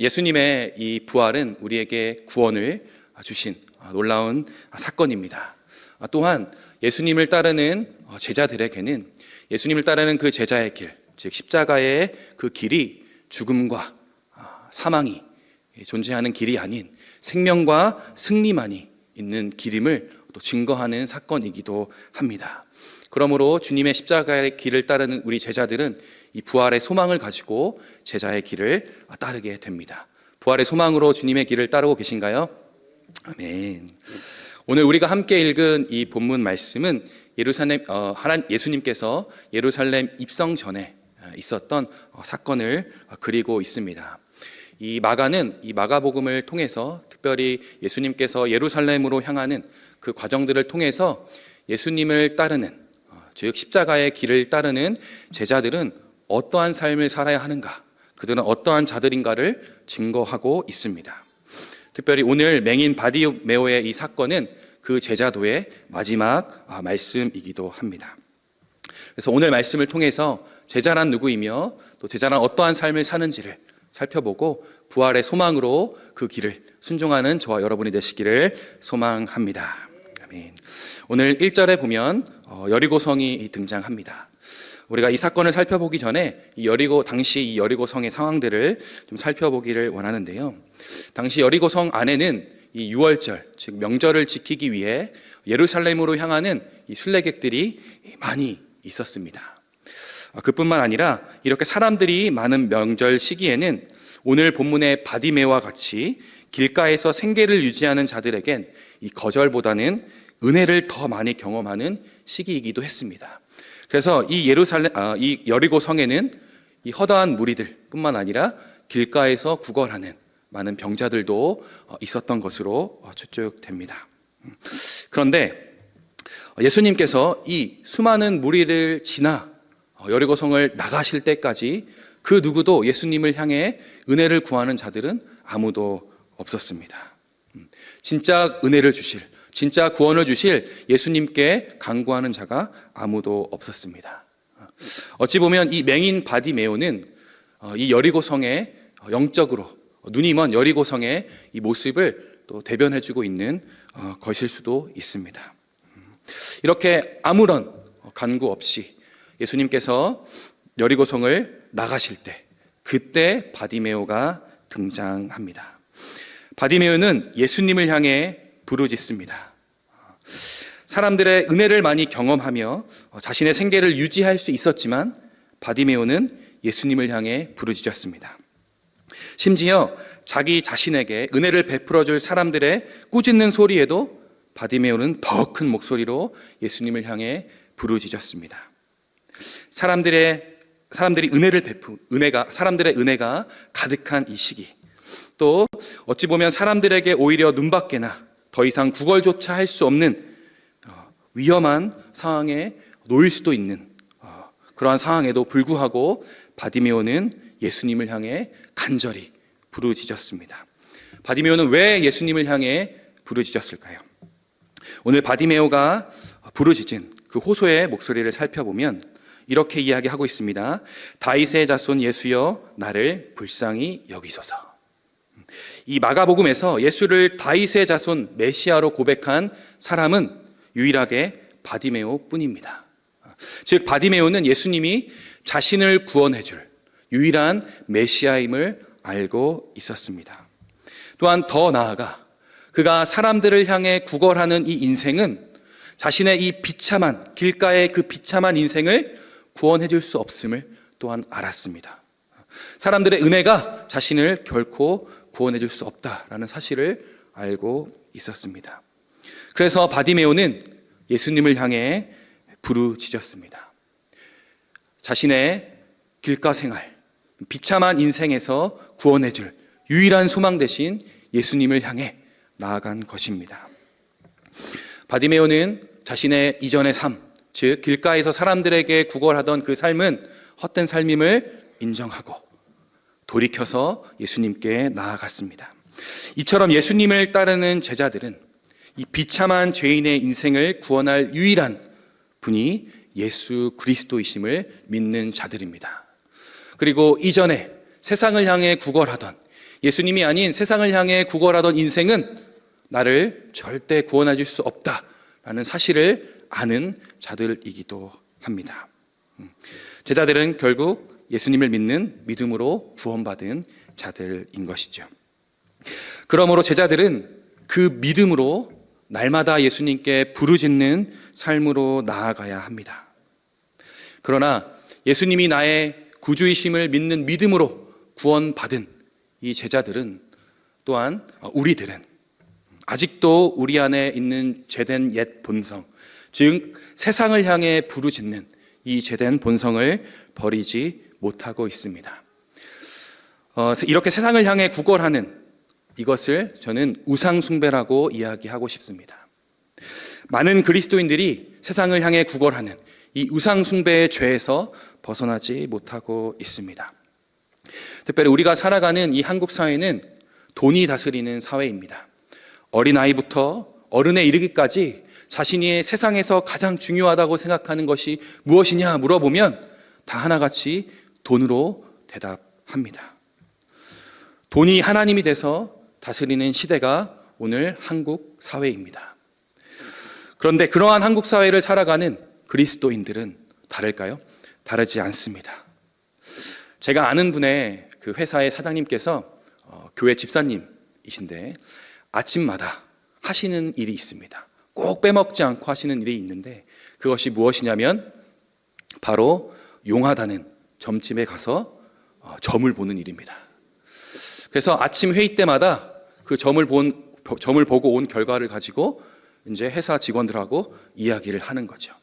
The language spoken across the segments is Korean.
예수님의 이 부활은 우리에게 구원을 주신 놀라운 사건입니다. 또한 예수님을 따르는 제자들에게는 예수님을 따르는 그 제자의 길, 즉 십자가의 그 길이 죽음과 사망이 존재하는 길이 아닌 생명과 승리만이 있는 길임을 또 증거하는 사건이기도 합니다. 그러므로 주님의 십자가의 길을 따르는 우리 제자들은 이 부활의 소망을 가지고 제자의 길을 따르게 됩니다. 부활의 소망으로 주님의 길을 따르고 계신가요? 아멘. 오늘 우리가 함께 읽은 이 본문 말씀은 예수님께서 예루살렘 입성 전에 있었던 사건을 그리고 있습니다. 이 마가복음을 통해서 특별히 예수님께서 예루살렘으로 향하는 그 과정들을 통해서 예수님을 따르는, 즉 십자가의 길을 따르는 제자들은 어떠한 삶을 살아야 하는가, 그들은 어떠한 자들인가를 증거하고 있습니다. 특별히 오늘 맹인 바디메오의 이 사건은 그 제자도의 마지막 말씀이기도 합니다. 그래서 오늘 말씀을 통해서 제자란 누구이며 또 제자란 어떠한 삶을 사는지를 살펴보고 부활의 소망으로 그 길을 순종하는 저와 여러분이 되시기를 소망합니다. 아멘. 오늘 1절에 보면 여리고성이 등장합니다. 우리가 이 사건을 살펴보기 전에 당시 이 여리고성의 상황들을 좀 살펴보기를 원하는데요. 당시 여리고성 안에는 이 유월절, 즉 명절을 지키기 위해 예루살렘으로 향하는 이 순례객들이 많이 있었습니다. 그뿐만 아니라 이렇게 사람들이 많은 명절 시기에는 오늘 본문의 바디메오와 같이 길가에서 생계를 유지하는 자들에겐 이 거절보다는 은혜를 더 많이 경험하는 시기이기도 했습니다. 그래서 이 여리고 성에는 이 허다한 무리들뿐만 아니라 길가에서 구걸하는 많은 병자들도 있었던 것으로 추측됩니다. 그런데 예수님께서 이 수많은 무리를 지나 여리고성을 나가실 때까지 그 누구도 예수님을 향해 은혜를 구하는 자들은 아무도 없었습니다. 진짜 은혜를 주실, 진짜 구원을 주실 예수님께 간구하는 자가 아무도 없었습니다. 어찌 보면 이 맹인 바디메오는 이 여리고성의 영적으로 눈이 먼 여리고성의 이 모습을 또 대변해주고 있는 것일 수도 있습니다. 이렇게 아무런 간구 없이 예수님께서 여리고성을 나가실 때, 그때 바디메오가 등장합니다. 바디메오는 예수님을 향해 부르짖습니다. 사람들의 은혜를 많이 경험하며 자신의 생계를 유지할 수 있었지만 바디메오는 예수님을 향해 부르짖었습니다. 심지어 자기 자신에게 은혜를 베풀어 줄 사람들의 꾸짖는 소리에도 바디메오는 더 큰 목소리로 예수님을 향해 부르짖었습니다. 사람들의 은혜가 가득한 이 시기, 또 어찌 보면 사람들에게 오히려 눈밖에나 더 이상 구걸조차 할 수 없는 위험한 상황에 놓일 수도 있는 그러한 상황에도 불구하고 바디메오는 예수님을 향해 간절히 부르짖었습니다. 바디메오는 왜 예수님을 향해 부르짖었을까요? 오늘 바디메오가 부르짖은 그 호소의 목소리를 살펴보면 이렇게 이야기하고 있습니다. 다윗의 자손 예수여 나를 불쌍히 여기소서. 이 마가복음에서 예수를 다윗의 자손 메시아로 고백한 사람은 유일하게 바디메오 뿐입니다. 즉 바디메오는 예수님이 자신을 구원해 줄 유일한 메시아임을 알고 있었습니다. 또한 더 나아가 그가 사람들을 향해 구걸하는 이 인생은 자신의 이 비참한 길가의 그 비참한 인생을 구원해 줄 수 없음을 또한 알았습니다. 사람들의 은혜가 자신을 결코 구원해 줄 수 없다라는 사실을 알고 있었습니다. 그래서 바디메오는 예수님을 향해 부르짖었습니다. 자신의 길가 생활, 비참한 인생에서 구원해 줄 유일한 소망 대신 예수님을 향해 나아간 것입니다. 바디메오는 자신의 이전의 삶, 즉 길가에서 사람들에게 구걸하던 그 삶은 헛된 삶임을 인정하고 돌이켜서 예수님께 나아갔습니다. 이처럼 예수님을 따르는 제자들은 이 비참한 죄인의 인생을 구원할 유일한 분이 예수 그리스도이심을 믿는 자들입니다. 그리고 이전에 세상을 향해 구걸하던 예수님이 아닌 세상을 향해 구걸하던 인생은 나를 절대 구원해 줄 수 없다라는 사실을 아는 자들이기도 합니다. 제자들은 결국 예수님을 믿는 믿음으로 구원받은 자들인 것이죠. 그러므로 제자들은 그 믿음으로 날마다 예수님께 부르짖는 삶으로 나아가야 합니다. 그러나 예수님이 나의 구주이심을 믿는 믿음으로 구원받은 이 제자들은 또한 우리들은 아직도 우리 안에 있는 죄된 옛 본성, 즉 세상을 향해 부르짖는 이 죄된 본성을 버리지 못하고 있습니다. 이렇게 세상을 향해 구걸하는 이것을 저는 우상숭배라고 이야기하고 싶습니다. 많은 그리스도인들이 세상을 향해 구걸하는 이 우상숭배의 죄에서 벗어나지 못하고 있습니다. 특별히 우리가 살아가는 이 한국 사회는 돈이 다스리는 사회입니다. 어린아이부터 어른에 이르기까지 자신이 세상에서 가장 중요하다고 생각하는 것이 무엇이냐 물어보면 다 하나같이 돈으로 대답합니다. 돈이 하나님이 돼서 다스리는 시대가 오늘 한국 사회입니다. 그런데 그러한 한국 사회를 살아가는 그리스도인들은 다를까요? 다르지 않습니다. 제가 아는 분의 그 회사의 사장님께서 교회 집사님이신데 아침마다 하시는 일이 있습니다. 꼭 빼먹지 않고 하시는 일이 있는데 그것이 무엇이냐면 바로 용하다는 점집에 가서 점을 보는 일입니다. 그래서 아침 회의 때마다 그 점을 보고 온 결과를 가지고 이제 회사 직원들하고 이야기를 하는 거죠.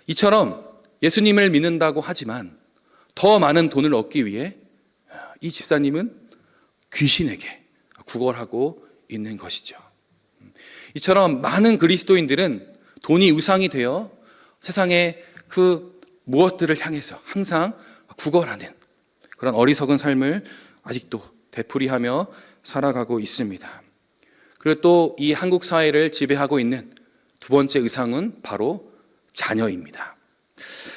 이처럼 예수님을 믿는다고 하지만 더 많은 돈을 얻기 위해 이 집사님은 귀신에게 구걸하고 있는 것이죠. 이처럼 많은 그리스도인들은 돈이 우상이 되어 세상의 그 무엇들을 향해서 항상 구걸하는 그런 어리석은 삶을 아직도 되풀이하며 살아가고 있습니다. 그리고 또 이 한국 사회를 지배하고 있는 두 번째 의상은 바로 자녀입니다.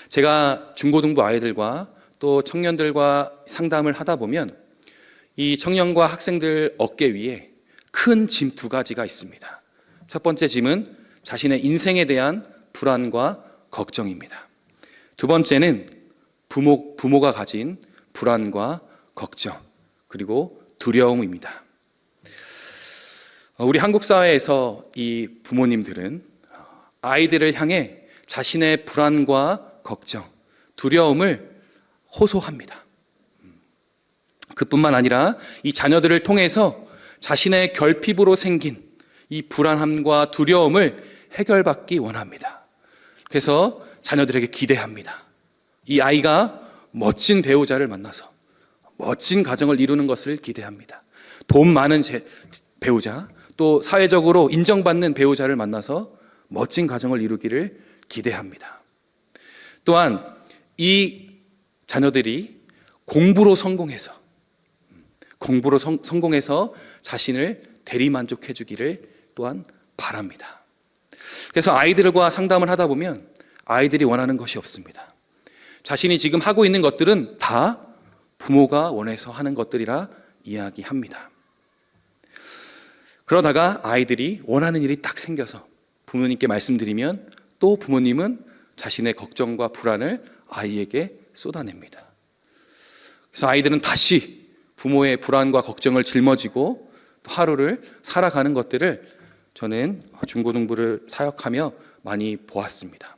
제가 중고등부 아이들과 또 청년들과 상담을 하다 보면 이 청년과 학생들 어깨 위에 큰 짐 두 가지가 있습니다. 첫 번째 짐은 자신의 인생에 대한 불안과 걱정입니다. 두 번째는 부모가 가진 불안과 걱정, 그리고 두려움입니다. 우리 한국 사회에서 이 부모님들은 아이들을 향해 자신의 불안과 걱정, 두려움을 호소합니다. 그뿐만 아니라 이 자녀들을 통해서 자신의 결핍으로 생긴 이 불안함과 두려움을 해결받기 원합니다. 그래서 자녀들에게 기대합니다. 이 아이가 멋진 배우자를 만나서 멋진 가정을 이루는 것을 기대합니다. 돈 많은 배우자, 또 사회적으로 인정받는 배우자를 만나서 멋진 가정을 이루기를 기대합니다. 또한 이 자녀들이 공부로 성공해서 자신을 대리만족해 주기를 또한 바랍니다. 그래서 아이들과 상담을 하다 보면 아이들이 원하는 것이 없습니다. 자신이 지금 하고 있는 것들은 다 부모가 원해서 하는 것들이라 이야기합니다. 그러다가 아이들이 원하는 일이 딱 생겨서 부모님께 말씀드리면 또 부모님은 자신의 걱정과 불안을 아이에게 쏟아냅니다. 그래서 아이들은 다시 부모의 불안과 걱정을 짊어지고 또 하루를 살아가는 것들을 저는 중고등부를 사역하며 많이 보았습니다.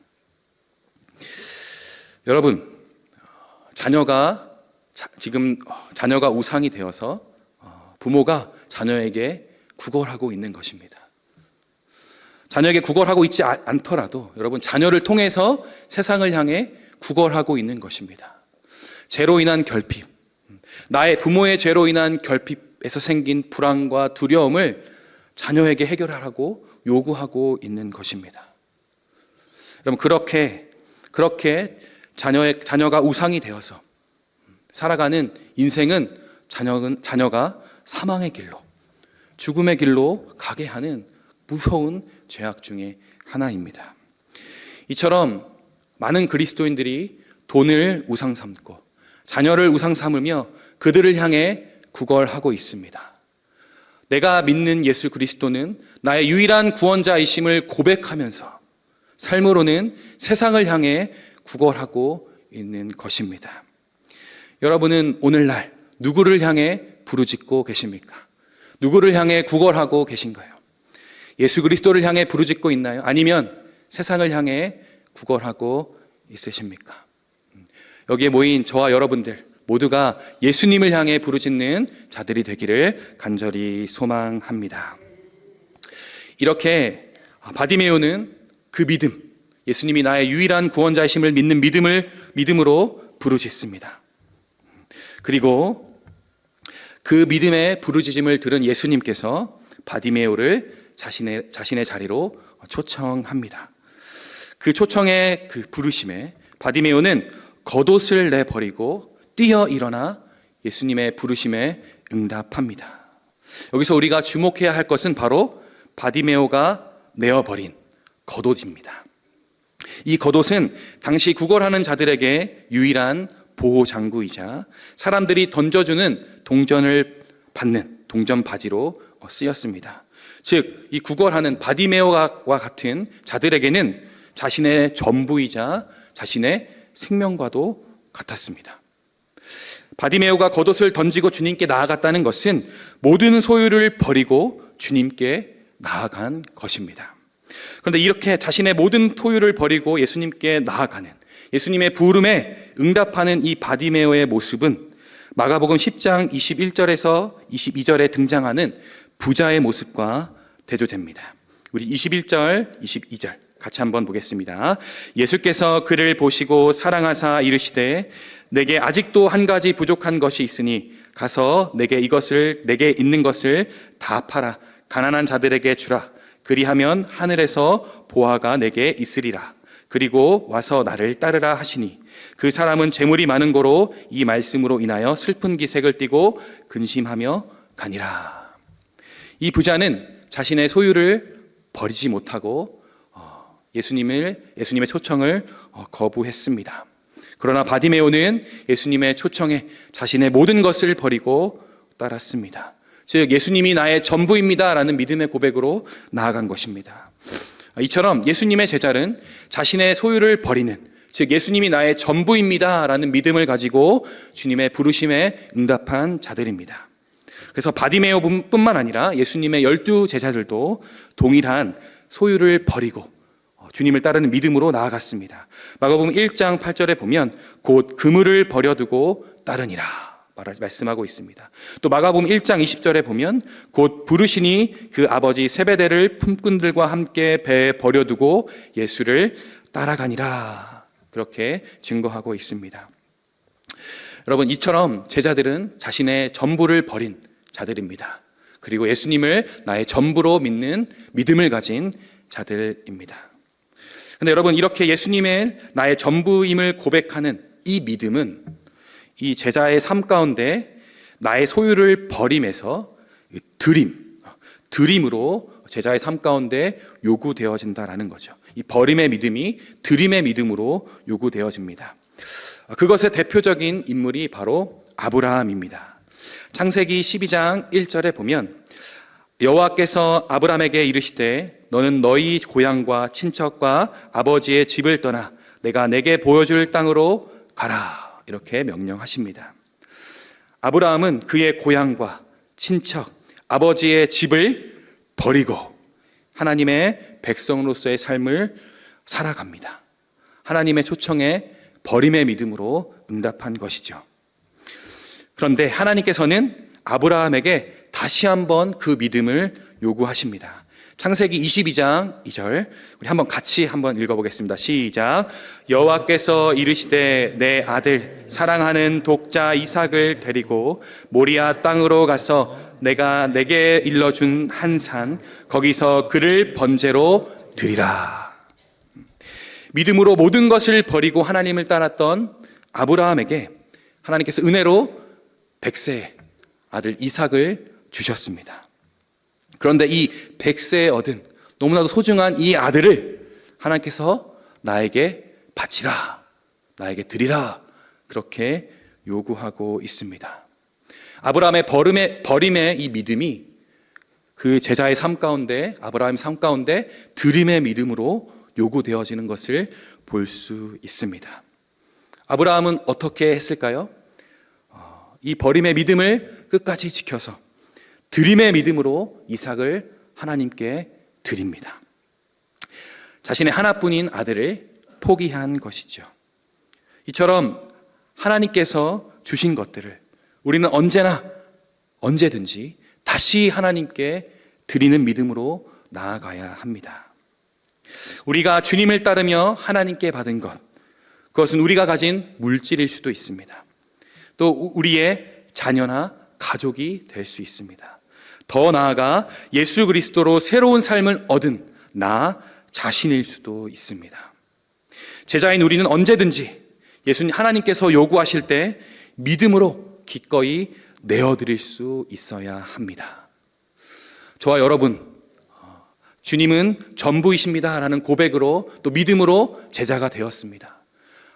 여러분, 자녀가 우상이 되어서 부모가 자녀에게 구걸하고 있는 것입니다. 자녀에게 구걸하고 있지 않더라도 여러분, 자녀를 통해서 세상을 향해 구걸하고 있는 것입니다. 죄로 인한 결핍, 나의 부모의 죄로 인한 결핍에서 생긴 불안과 두려움을 자녀에게 해결하라고 요구하고 있는 것입니다. 여러분, 그렇게 자녀가 우상이 되어서 살아가는 인생은 자녀가 사망의 길로, 죽음의 길로 가게 하는 무서운 죄악 중에 하나입니다. 이처럼 많은 그리스도인들이 돈을 우상 삼고 자녀를 우상 삼으며 그들을 향해 구걸하고 있습니다. 내가 믿는 예수 그리스도는 나의 유일한 구원자이심을 고백하면서 삶으로는 세상을 향해 구걸하고 있는 것입니다. 여러분은 오늘날 누구를 향해 부르짖고 계십니까? 누구를 향해 구걸하고 계신가요? 예수 그리스도를 향해 부르짖고 있나요? 아니면 세상을 향해 구걸하고 있으십니까? 여기에 모인 저와 여러분들 모두가 예수님을 향해 부르짖는 자들이 되기를 간절히 소망합니다. 이렇게 바디메오는 그 믿음, 예수님이 나의 유일한 구원자이심을 믿는 믿음으로 부르짖습니다. 그리고 그 믿음의 부르짖음을 들은 예수님께서 바디메오를 자신의 자리로 초청합니다. 그 초청의 그 부르심에 바디메오는 겉옷을 내버리고 뛰어 일어나 예수님의 부르심에 응답합니다. 여기서 우리가 주목해야 할 것은 바로 바디메오가 내어버린 겉옷입니다. 이 겉옷은 당시 구걸하는 자들에게 유일한 보호장구이자 사람들이 던져주는 동전을 받는 동전 바지로 쓰였습니다. 즉, 이 구걸하는 바디메오와 같은 자들에게는 자신의 전부이자 자신의 생명과도 같았습니다. 바디메오가 겉옷을 던지고 주님께 나아갔다는 것은 모든 소유를 버리고 주님께 나아간 것입니다. 그런데 이렇게 자신의 모든 소유를 버리고 예수님께 나아가는 예수님의 부름에 응답하는 이 바디메오의 모습은 마가복음 10장 21절에서 22절에 등장하는 부자의 모습과 대조됩니다. 우리 21절, 22절 같이 한번 보겠습니다. 예수께서 그를 보시고 사랑하사 이르시되 내게 아직도 한 가지 부족한 것이 있으니 가서 내게 있는 것을 다 팔아 가난한 자들에게 주라. 그리하면 하늘에서 보화가 내게 있으리라. 그리고 와서 나를 따르라 하시니 그 사람은 재물이 많은 고로 이 말씀으로 인하여 슬픈 기색을 띠고 근심하며 가니라. 이 부자는 자신의 소유를 버리지 못하고 예수님의 초청을 거부했습니다. 그러나 바디메오는 예수님의 초청에 자신의 모든 것을 버리고 따랐습니다. 즉 예수님이 나의 전부입니다 라는 믿음의 고백으로 나아간 것입니다. 이처럼 예수님의 제자는 자신의 소유를 버리는, 즉 예수님이 나의 전부입니다 라는 믿음을 가지고 주님의 부르심에 응답한 자들입니다. 그래서 바디메오뿐만 아니라 예수님의 12제자들도 동일한 소유를 버리고 주님을 따르는 믿음으로 나아갔습니다. 마가복음 1장 8절에 보면 곧 그물을 버려두고 따르니라 말씀하고 있습니다. 또 마가복음 1장 20절에 보면 곧 부르시니 그 아버지 세베대를 품꾼들과 함께 배에 버려두고 예수를 따라가니라 그렇게 증거하고 있습니다. 여러분, 이처럼 제자들은 자신의 전부를 버린 자들입니다. 그리고 예수님을 나의 전부로 믿는 믿음을 가진 자들입니다. 그런데 여러분, 이렇게 예수님의 나의 전부임을 고백하는 이 믿음은 이 제자의 삶 가운데 나의 소유를 버림에서 드림으로 제자의 삶 가운데 요구되어진다라는 거죠. 이 버림의 믿음이 드림의 믿음으로 요구되어집니다. 그것의 대표적인 인물이 바로 아브라함입니다. 창세기 12장 1절에 보면 여호와께서 아브라함에게 이르시되 너는 너희 고향과 친척과 아버지의 집을 떠나 내가 내게 보여줄 땅으로 가라 이렇게 명령하십니다. 아브라함은 그의 고향과 친척, 아버지의 집을 버리고 하나님의 백성으로서의 삶을 살아갑니다. 하나님의 초청에 버림의 믿음으로 응답한 것이죠. 그런데 하나님께서는 아브라함에게 다시 한번 그 믿음을 요구하십니다. 창세기 22장 2절 우리 같이 한번 읽어보겠습니다. 시작. 여호와께서 이르시되 내 아들 사랑하는 독자 이삭을 데리고 모리아 땅으로 가서 내가 내게 일러준 한 산 거기서 그를 번제로 드리라. 믿음으로 모든 것을 버리고 하나님을 따랐던 아브라함에게 하나님께서 은혜로 100세의 아들 이삭을 주셨습니다. 그런데 이 100세에 얻은 너무나도 소중한 이 아들을 하나님께서 나에게 바치라, 나에게 드리라 그렇게 요구하고 있습니다. 아브라함의 버림의 이 믿음이 그 제자의 삶 가운데, 아브라함의 삶 가운데 드림의 믿음으로 요구되어지는 것을 볼 수 있습니다. 아브라함은 어떻게 했을까요? 이 버림의 믿음을 끝까지 지켜서 드림의 믿음으로 이삭을 하나님께 드립니다. 자신의 하나뿐인 아들을 포기한 것이죠. 이처럼 하나님께서 주신 것들을 우리는 언제든지 다시 하나님께 드리는 믿음으로 나아가야 합니다. 우리가 주님을 따르며 하나님께 받은 것, 그것은 우리가 가진 물질일 수도 있습니다. 또 우리의 자녀나 가족이 될 수 있습니다. 더 나아가 예수 그리스도로 새로운 삶을 얻은 나 자신일 수도 있습니다. 제자인 우리는 언제든지 예수님 하나님께서 요구하실 때 믿음으로 기꺼이 내어드릴 수 있어야 합니다. 저와 여러분, 주님은 전부이십니다 라는 고백으로 또 믿음으로 제자가 되었습니다.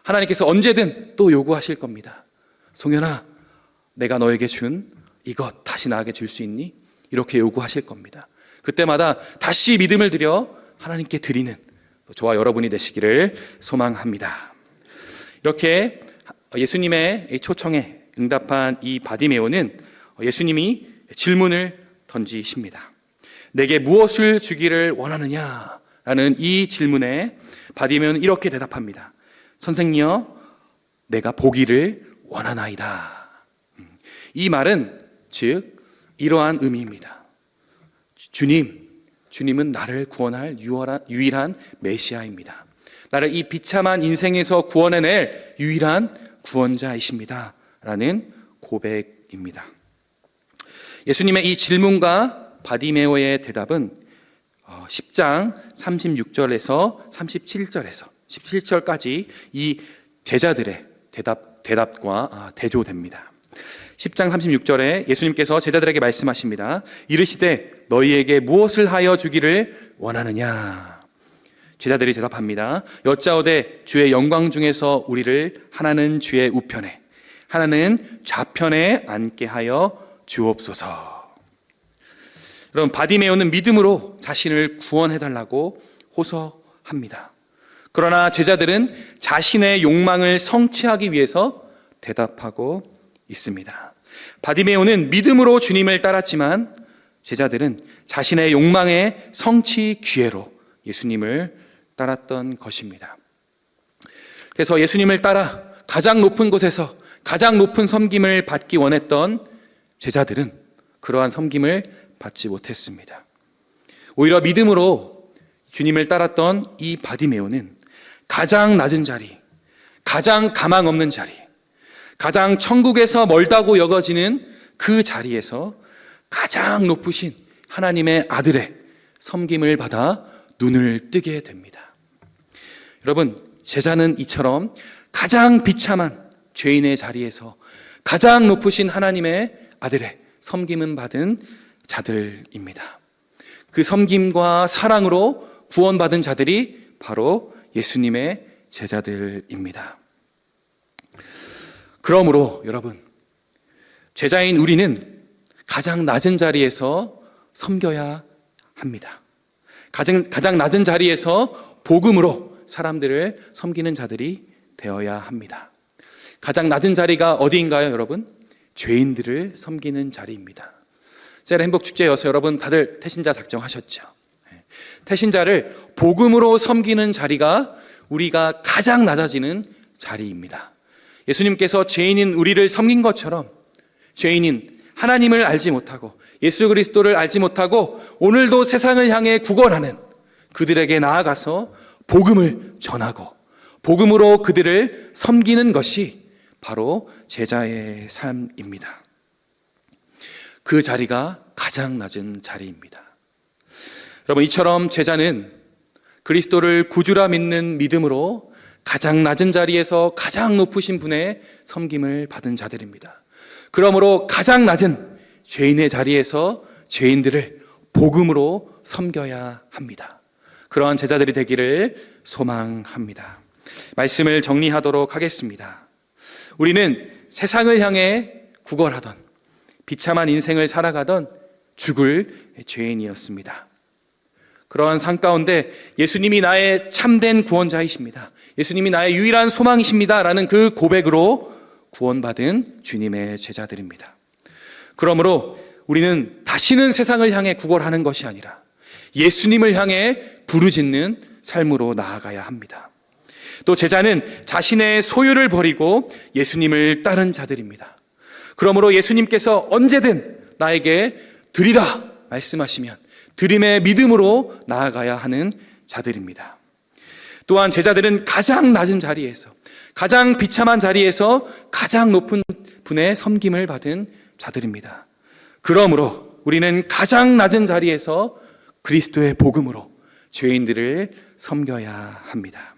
하나님께서 언제든 또 요구하실 겁니다. 송현아, 내가 너에게 준 이것 다시 나에게 줄 수 있니? 이렇게 요구하실 겁니다. 그때마다 다시 믿음을 들여 하나님께 드리는 저와 여러분이 되시기를 소망합니다. 이렇게 예수님의 초청에 응답한 이 바디메오는 예수님이 질문을 던지십니다. 내게 무엇을 주기를 원하느냐? 라는 이 질문에 바디메오는 이렇게 대답합니다. 선생님이여, 내가 보기를 원하나이다. 이 말은 즉 이러한 의미입니다. 주님은 나를 구원할 유일한 메시아입니다. 나를 이 비참한 인생에서 구원해낼 유일한 구원자이십니다 라는 고백입니다. 예수님의 이 질문과 바디메오의 대답은 10장 36절에서 37절에서 17절까지 이 제자들의 대답과 대조됩니다. 10장 36절에 예수님께서 제자들에게 말씀하십니다. 이르시되 너희에게 무엇을 하여 주기를 원하느냐? 제자들이 대답합니다. 여짜오되 주의 영광 중에서 우리를 하나는 주의 우편에 하나는 좌편에 앉게 하여 주옵소서. 여러분, 바디메오는 믿음으로 자신을 구원해달라고 호소합니다. 그러나 제자들은 자신의 욕망을 성취하기 위해서 대답하고 있습니다. 바디메오는 믿음으로 주님을 따랐지만 제자들은 자신의 욕망의 성취 기회로 예수님을 따랐던 것입니다. 그래서 예수님을 따라 가장 높은 곳에서 가장 높은 섬김을 받기 원했던 제자들은 그러한 섬김을 받지 못했습니다. 오히려 믿음으로 주님을 따랐던 이 바디메오는 가장 낮은 자리, 가장 가망 없는 자리, 가장 천국에서 멀다고 여겨지는 그 자리에서 가장 높으신 하나님의 아들의 섬김을 받아 눈을 뜨게 됩니다. 여러분, 제자는 이처럼 가장 비참한 죄인의 자리에서 가장 높으신 하나님의 아들의 섬김을 받은 자들입니다. 그 섬김과 사랑으로 구원받은 자들이 바로 예수님의 제자들입니다. 그러므로 여러분, 제자인 우리는 가장 낮은 자리에서 섬겨야 합니다. 가장 낮은 자리에서 복음으로 사람들을 섬기는 자들이 되어야 합니다. 가장 낮은 자리가 어디인가요, 여러분? 죄인들을 섬기는 자리입니다. 세라 행복축제여서 여러분 다들 태신자 작정하셨죠? 태신자를 복음으로 섬기는 자리가 우리가 가장 낮아지는 자리입니다. 예수님께서 죄인인 우리를 섬긴 것처럼 죄인인 하나님을 알지 못하고 예수 그리스도를 알지 못하고 오늘도 세상을 향해 구걸하는 그들에게 나아가서 복음을 전하고 복음으로 그들을 섬기는 것이 바로 제자의 삶입니다. 그 자리가 가장 낮은 자리입니다. 여러분, 이처럼 제자는 그리스도를 구주라 믿는 믿음으로 가장 낮은 자리에서 가장 높으신 분의 섬김을 받은 자들입니다. 그러므로 가장 낮은 죄인의 자리에서 죄인들을 복음으로 섬겨야 합니다. 그러한 제자들이 되기를 소망합니다. 말씀을 정리하도록 하겠습니다. 우리는 세상을 향해 구걸하던 비참한 인생을 살아가던 죽을 죄인이었습니다. 그러한 삶 가운데 예수님이 나의 참된 구원자이십니다. 예수님이 나의 유일한 소망이십니다. 라는 그 고백으로 구원받은 주님의 제자들입니다. 그러므로 우리는 다시는 세상을 향해 구걸하는 것이 아니라 예수님을 향해 부르짖는 삶으로 나아가야 합니다. 또 제자는 자신의 소유를 버리고 예수님을 따른 자들입니다. 그러므로 예수님께서 언제든 나에게 드리라 말씀하시면 드림의 믿음으로 나아가야 하는 자들입니다. 또한 제자들은 가장 낮은 자리에서, 가장 비참한 자리에서 가장 높은 분의 섬김을 받은 자들입니다. 그러므로 우리는 가장 낮은 자리에서 그리스도의 복음으로 죄인들을 섬겨야 합니다.